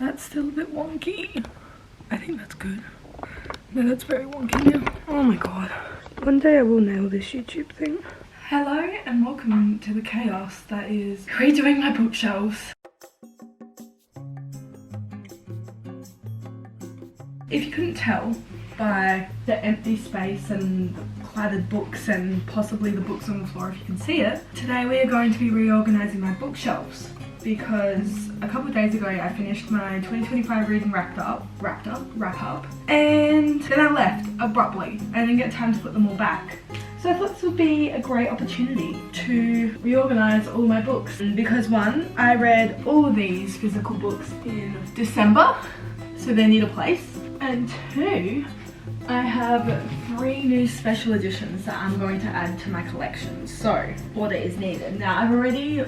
That's still a bit wonky. I think that's good. No, that's very wonky now. Oh my god. One day I will nail this YouTube thing. Hello and welcome to the chaos that is redoing my bookshelves. If you couldn't tell by the empty space and clattered books and possibly the books on the floor if you can see it, today we are going to be reorganizing my bookshelves because a couple of days ago I finished my 2025 reading wrap up, and then I left abruptly. I didn't get time to put them all back. So I thought this would be a great opportunity to reorganize all my books because one, I read all of these physical books in December, so they need a place. And two, I have 3 new special editions that I'm going to add to my collection. So, order is needed. Now, I've already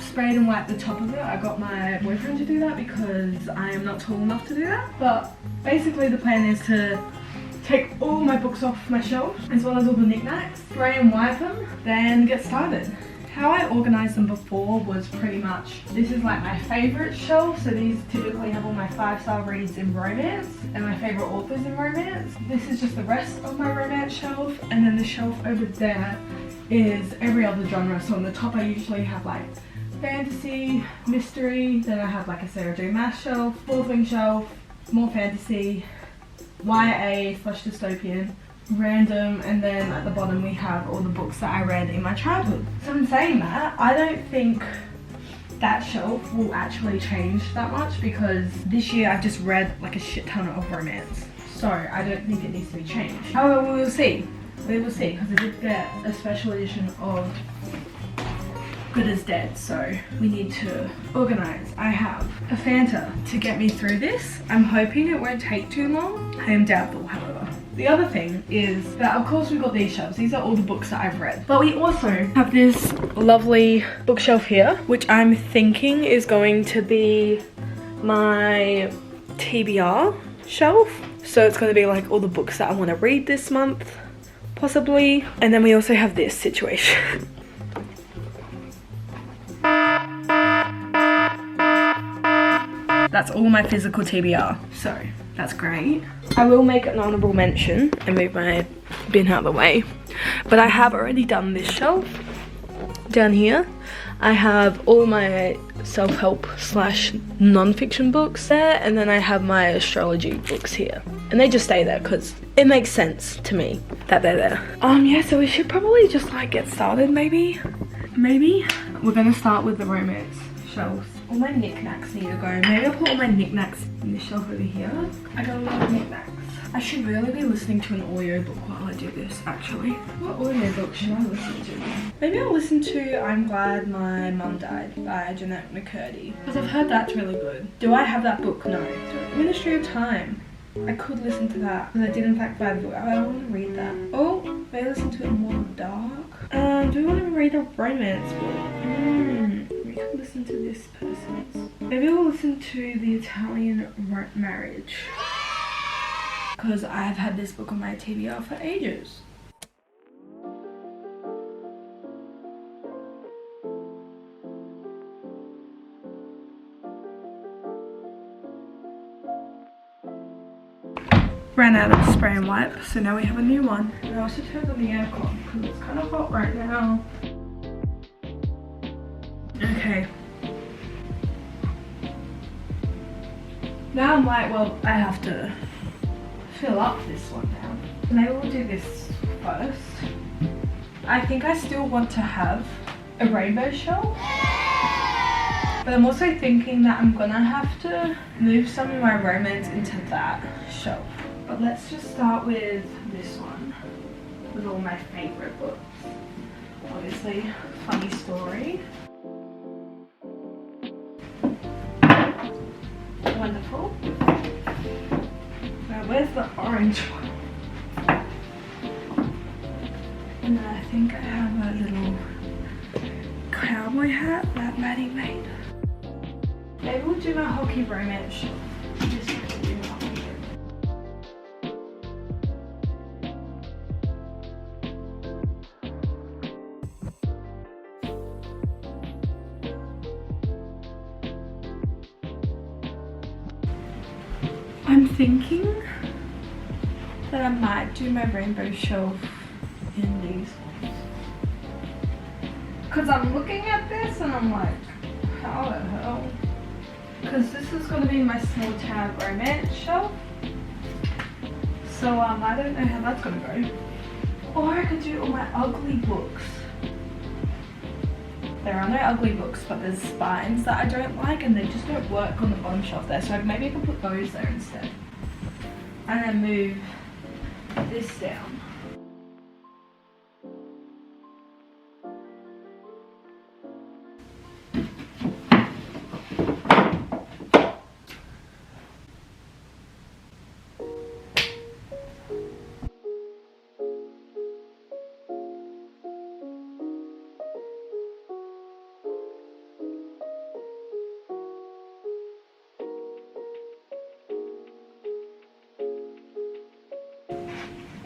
sprayed and wiped the top of it. I got my boyfriend to do that because I am not tall enough to do that. But basically the plan is to take all my books off my shelves, as well as all the knickknacks, spray and wipe them, then get started. How I organised them before was pretty much, this is like my favourite shelf, so these typically have all my 5-star reads in romance and my favourite authors in romance. This is just the rest of my romance shelf, and then the shelf over there is every other genre. So on the top I usually have like fantasy, mystery, then I have like a Sarah J Maas shelf, Fourth Wing shelf, more fantasy, YA/dystopian, random, and then at the bottom we have all the books that I read in my childhood. So in saying that, I don't think that shelf will actually change that much because this year I've just read like a shit ton of romance. So I don't think it needs to be changed. However, we will see. We will see because I did get a special edition of Good as Dead, so we need to organise. I have a Fanta to get me through this. I'm hoping it won't take too long. I am doubtful, however. The other thing is that of course we've got these shelves. These are all the books that I've read. But we also have this lovely bookshelf here, which I'm thinking is going to be my TBR shelf. So it's going to be like all the books that I want to read this month, possibly. And then we also have this situation. That's all my physical TBR, so that's great. I will make an honourable mention and move my bin out of the way, but I have already done this shelf down here. I have all my self-help / non-fiction books there, and then I have my astrology books here, and they just stay there because it makes sense to me that they're there. Yeah, so we should probably just like get started. Maybe we're gonna start with the romance shelves. All my knickknacks need to go. Maybe I'll put all my knickknacks in this shelf over here. I got a lot of knickknacks. I should really be listening to an audiobook while I do this, actually. What audiobook should I listen to? Maybe I'll listen to I'm Glad My Mum Died by Jeanette McCurdy, because I've heard that's really good. Do I have that book? No. Ministry of Time. I could listen to that, because I did in fact buy the book. I don't want to read that. Oh, maybe listen to it more dark. Do we want to read a romance book? We could listen to this person's. Maybe we'll listen to The Italian Marriage, because I've had this book on my TBR for ages. Ran out of spray and wipe, so now we have a new one. And I also turned on the aircon because it's kind of hot right now. Okay. Now I'm like, well, I have to fill up this one now. Maybe we'll do this first. I think I still want to have a rainbow shelf. But I'm also thinking that I'm gonna have to move some of my romance into that shelf. But let's just start with this one, with all my favourite books. Obviously, Funny Story. Wonderful. Now, where's the orange one? And I think I have a little cowboy hat that Maddie made. Maybe we'll do my hockey romance shelf. Just to do hockey. I'm thinking that I might do my rainbow shelf in these ones. Because I'm looking at this and I'm like, how the hell? Because this is going to be my small town romance shelf. So I don't know how that's going to go. Or I could do all my ugly books. There are no ugly books, but there's spines that I don't like and they just don't work on the bottom shelf there. So maybe I can put those there instead. And then move this down.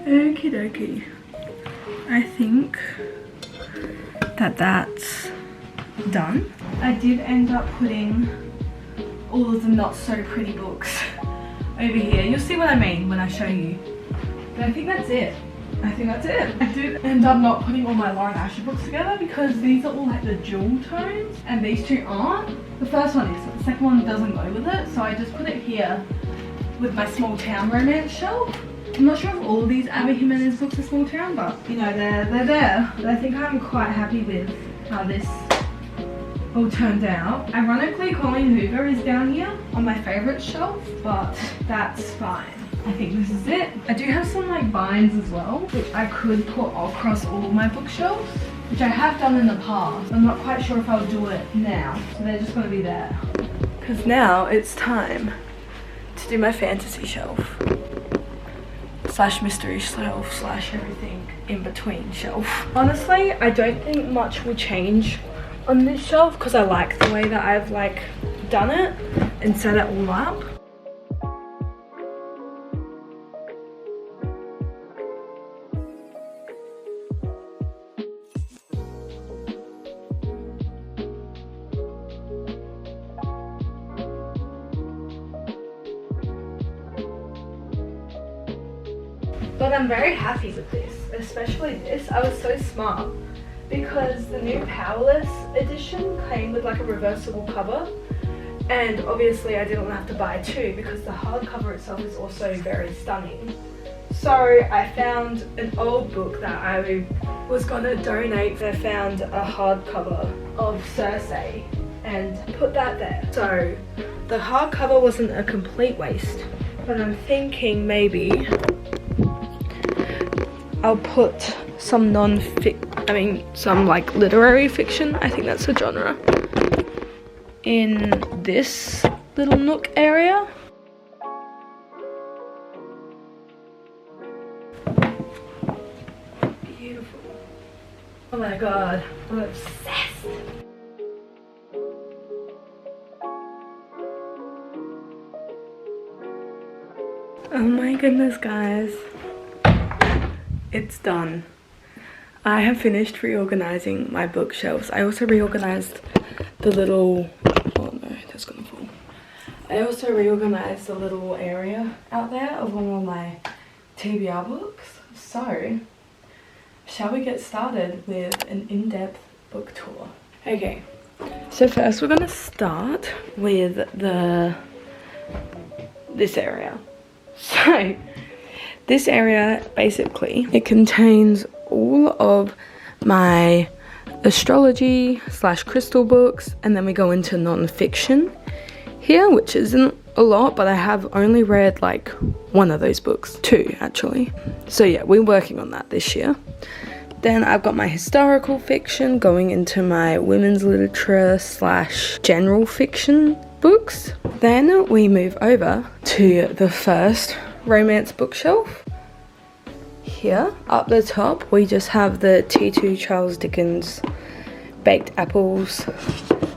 Okie dokie. I think that that's done. I did end up putting all of the not so pretty books over here. You'll see what I mean when I show you. But I think that's it. I did end up not putting all my Lauren Asher books together because these are all like the jewel tones and these two aren't. The first one is, but the second one doesn't go with it. So I just put it here with my small town romance shelf. I'm not sure if all of these Abby Jimenez books are small town, but you know, they're there. But I think I'm quite happy with how this all turned out. Ironically, Colleen Hoover is down here on my favorite shelf, but that's fine. I think this is it. I do have some like binds as well, which I could put across all my bookshelves, which I have done in the past. I'm not quite sure if I'll do it now, so they're just gonna be there. Because now it's time to do my fantasy shelf. Slash mystery shelf slash everything in between shelf. Honestly, I don't think much will change on this shelf because I like the way that I've like done it and set it all up. But I'm very happy with this, especially this. I was so smart because the new Powerless edition came with like a reversible cover, and obviously I didn't have to buy two because the hardcover itself is also very stunning. So I found an old book that I was gonna donate. I found a hardcover of Circe and put that there. So the hardcover wasn't a complete waste, but I'm thinking maybe I'll put some some like literary fiction, I think that's a genre, in this little nook area. Beautiful. Oh my god, I'm obsessed. Oh my goodness, guys. It's done. I have finished reorganizing my bookshelves. I also reorganized the little, oh no, that's gonna fall. I also reorganized the little area out there of one of my TBR books. So, shall we get started with an in-depth book tour? Okay, so first we're gonna start with this area. So, this area, basically, it contains all of my astrology slash crystal books, and then we go into non-fiction here, which isn't a lot, but I have only read like one of those books, two actually. So yeah, we're working on that this year. Then I've got my historical fiction going into my women's literature slash general fiction books. Then we move over to the first romance bookshelf. Here up the top we just have the T2 Charles Dickens Baked Apples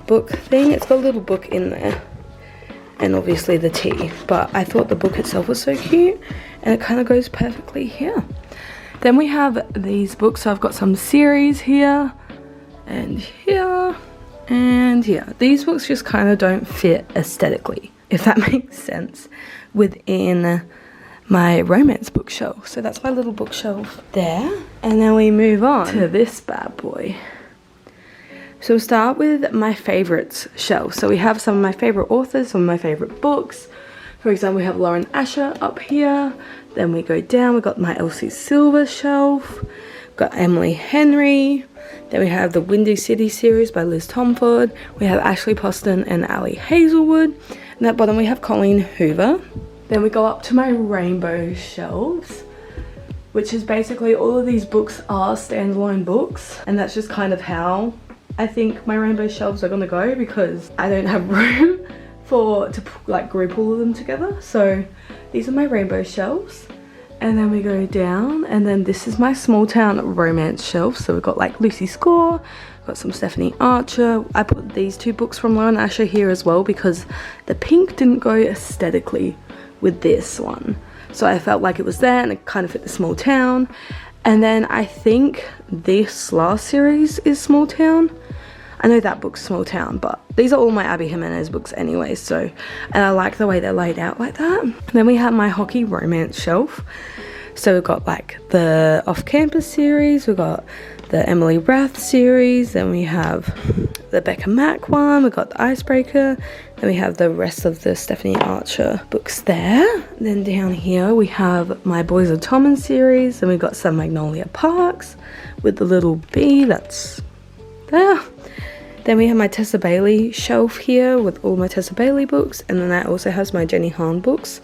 book thing. It's got a little book in there and obviously the tea, but I thought the book itself was so cute and it kind of goes perfectly here. Then we have these books. So I've got some series here and here and here. These books just kind of don't fit aesthetically. if that makes sense, within my romance bookshelf. So that's my little bookshelf there. And then we move on to this bad boy. So we'll start with my favorites shelf. So we have some of my favorite authors, some of my favorite books. For example, we have Lauren Asher up here. Then we go down, we've got my Elsie Silver shelf. We've got Emily Henry. Then we have the Windy City series by Liz Tomford. We have Ashley Poston and Ali Hazelwood. And at bottom we have Colleen Hoover. Then we go up to my rainbow shelves, which is basically all of these books are standalone books. And that's just kind of how I think my rainbow shelves are gonna go, because I don't have room to like group all of them together. So these are my rainbow shelves. And then we go down, and then this is my small town romance shelf. So we've got like Lucy Score, got some Stephanie Archer. I put these two books from Lauren Asher here as well because the pink didn't go aesthetically with this one. So I felt like it was there and it kind of fit the small town. And then I think this last series is small town. I know that book's small town, but these are all my Abby Jimenez books anyway, so, and I like the way they're laid out like that. Then we have my hockey romance shelf. So we've got like the off-campus series, we've got the Emily Rath series, then we have the Becca Mack one, we've got the Icebreaker, then we have the rest of the Stephanie Archer books there. Then down here we have my Boys of Tommen series, and we've got some Magnolia Parks with the little bee that's there. Then we have my Tessa Bailey shelf here with all my Tessa Bailey books, and then that also has my Jenny Han books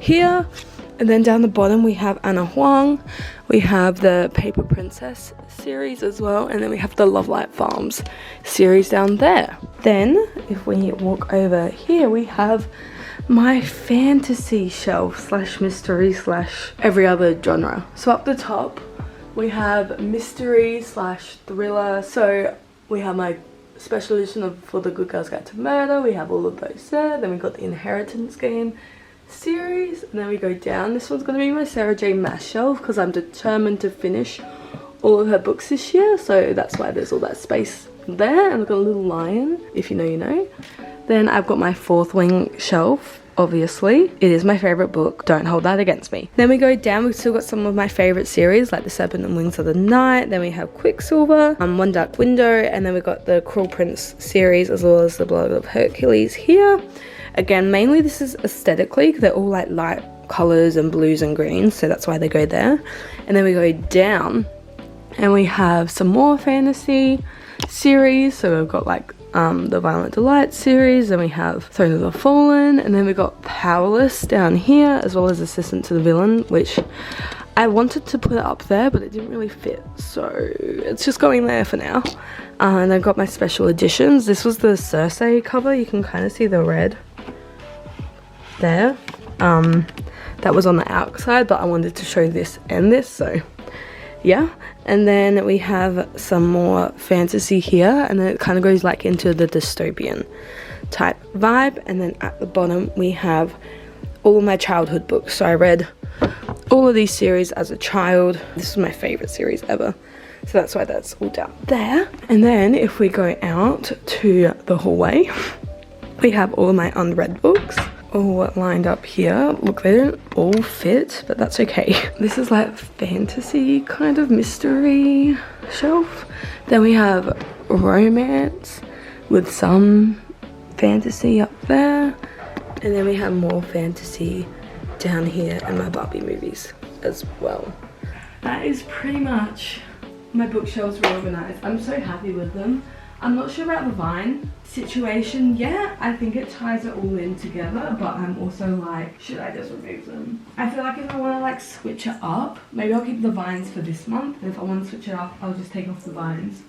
here. And then down the bottom we have Anna Huang, we have the Paper Princess series as well, and then we have the Love Light Farms series down there. Then if we walk over here, we have my fantasy shelf slash mystery slash every other genre. So up the top we have mystery slash thriller. So we have my special edition of For the Good Girls Guide to Murder, we have all of those there. Then we got the Inheritance Game series, and then we go down. This one's going to be my Sarah J Maas shelf because I'm determined to finish all of her books this year, so that's why there's all that space there. And I've got a little lion, if you know you know. Then I've got my Fourth Wing shelf. Obviously, it is my favorite book. Don't hold that against me. Then we go down, we've still got some of my favorite series like The Serpent and Wings of the Night. Then we have Quicksilver, One Dark Window, and then we got the Cruel Prince series as well as The Blood of Hercules here. Again, mainly this is aesthetically, they're all like light colors and blues and greens, so that's why they go there. And then we go down and we have some more fantasy series. So we've got like the Violent Delight series, and we have Throne of the Fallen, and then we got Powerless down here, as well as Assistant to the Villain, which I wanted to put it up there, but it didn't really fit, so it's just going there for now. And I got my special editions. This was the Cersei cover. You can kind of see the red there. That was on the outside, but I wanted to show this and this, so yeah. And then we have some more fantasy here, and then it kind of goes like into the dystopian type vibe. And then at the bottom we have all of my childhood books. So I read all of these series as a child. This is my favorite series ever, so that's why that's all down there. And then if we go out to the hallway, we have all of my unread books all lined up here. Look, they don't all fit, but that's okay. This is like fantasy kind of mystery shelf. Then we have romance with some fantasy up there, and then we have more fantasy down here and my Barbie movies as well. That is pretty much my bookshelves reorganized. I'm so happy with them. I'm not sure about the Vine situation yet. I think it ties it all in together, but I'm also like, should I just remove them? I feel like if I want to like switch it up, maybe I'll keep the vines for this month, and if I want to switch it up, I'll just take off the vines.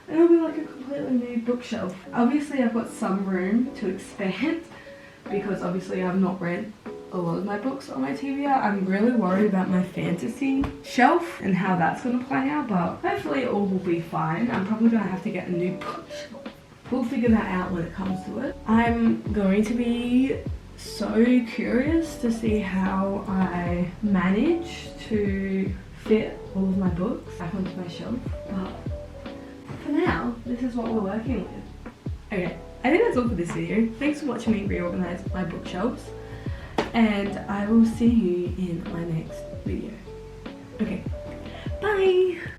And it'll be like a completely new bookshelf. Obviously I've got some room to expand because obviously I've not read a lot of my books on my TBR. I'm really worried about my fantasy shelf and how that's going to play out, but hopefully it all will be fine. I'm probably going to have to get a new bookshelf. We'll figure that out when it comes to it. I'm going to be so curious to see how I manage to fit all of my books back onto my shelf, but for now, this is what we're working with. Okay, I think that's all for this video. Thanks for watching me reorganize my bookshelves, and I will see you in my next video. Okay, bye.